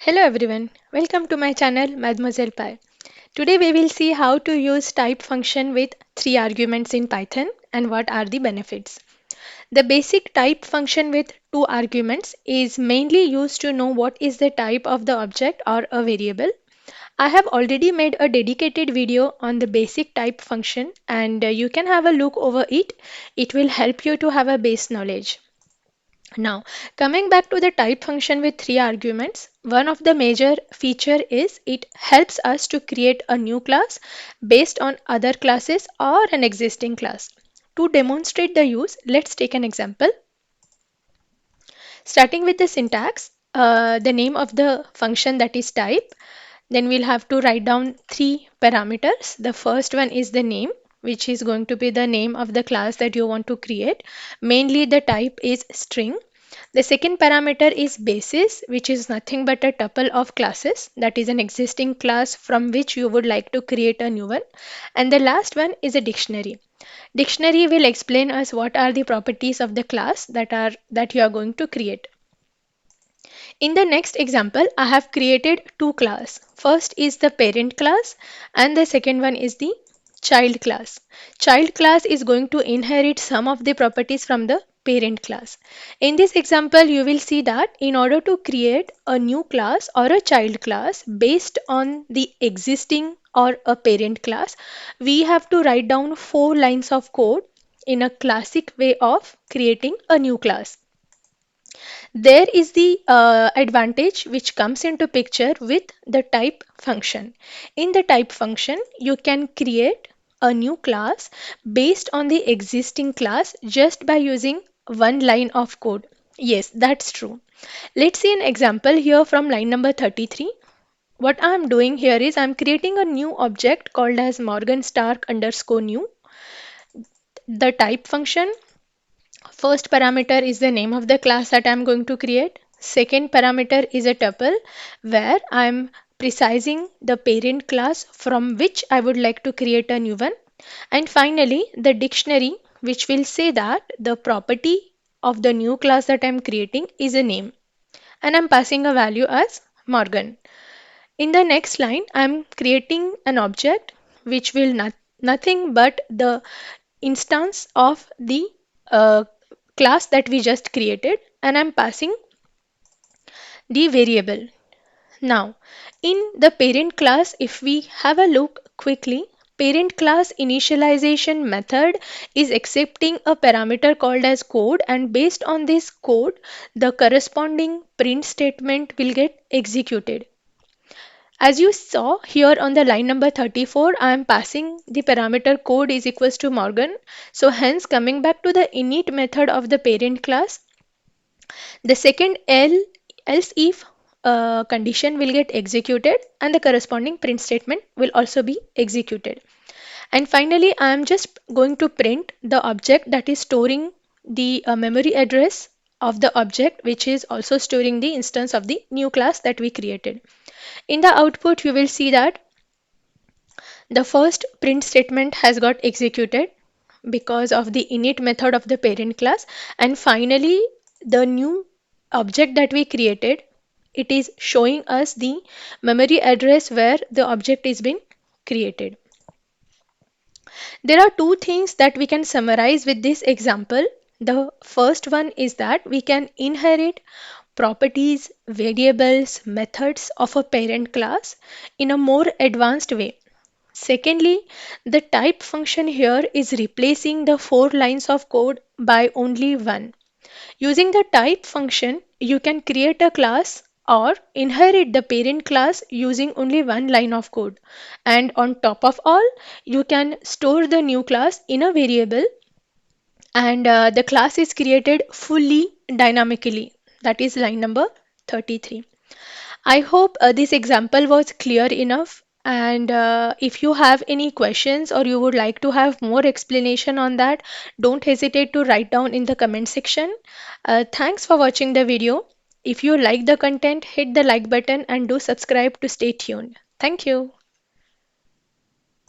Hello everyone, welcome to my channel Mademoiselle Pi. Today we will see how to use type function with three arguments in Python and what are the benefits. The basic type function with two arguments is mainly used to know what is the type of the object or a variable. I have already made a dedicated video on the basic type function and you can have a look over it. It will help you to have a base knowledge. Now, coming back to the type function with three arguments, one of the major feature is it helps us to create a new class based on other classes or an existing class. To demonstrate the use, let's take an example. Starting with the syntax, the name of the function that is type, then we'll have to write down three parameters. The first one is the name, which is going to be the name of the class that you want to create. Mainly the type is string. The second parameter is basis, which is nothing but a tuple of classes, that is an existing class from which you would like to create a new one. And the last one is a dictionary. Dictionary will explain us what are the properties of the class that you are going to create. In the next example, I have created two classes. First is the parent class and the second one is the child class. Child class is going to inherit some of the properties from the parent class. In this example, you will see that in order to create a new class or a child class based on the existing or a parent class, we have to write down 4 lines of code in a classic way of creating a new class. There is the advantage which comes into picture with the type function. In the type function, you can create a new class based on the existing class just by using 1 line of code. Yes, that's true. Let's see an example here from line number 33. What I'm doing here is I'm creating a new object called as Morgan Stark underscore new. The type function first parameter is the name of the class that I'm going to create. Second parameter is a tuple where I'm precising the parent class from which I would like to create a new one. And finally, the dictionary, which will say that the property of the new class that I'm creating is a name. And I'm passing a value as Morgan. In the next line, I'm creating an object which will nothing but the instance of the uh, class that we just created and I'm passing the variable. Now, in the parent class, if we have a look quickly, parent class initialization method is accepting a parameter called as code and based on this code, the corresponding print statement will get executed. As you saw here on the line number 34, I am passing the parameter code is equals to Morgan. So hence coming back to the init method of the parent class, the second else if condition will get executed and the corresponding print statement will also be executed. And finally, I am just going to print the object that is storing the memory address of the object, which is also storing the instance of the new class that we created. In the output, you will see that the first print statement has got executed because of the init method of the parent class. And finally, the new object that we created, it is showing us the memory address where the object is being created. There are two things that we can summarize with this example. The first one is that we can inherit properties, variables, methods of a parent class in a more advanced way. Secondly, the type function here is replacing the 4 lines of code by only one. Using the type function, you can create a class or inherit the parent class using only 1 line of code. And on top of all, you can store the new class in a variable and the class is created fully dynamically. That is line number 33. I hope this example was clear enough. And if you have any questions or you would like to have more explanation on that, don't hesitate to write down in the comment section. Thanks for watching the video. If you like the content, hit the like button and do subscribe to stay tuned. Thank you.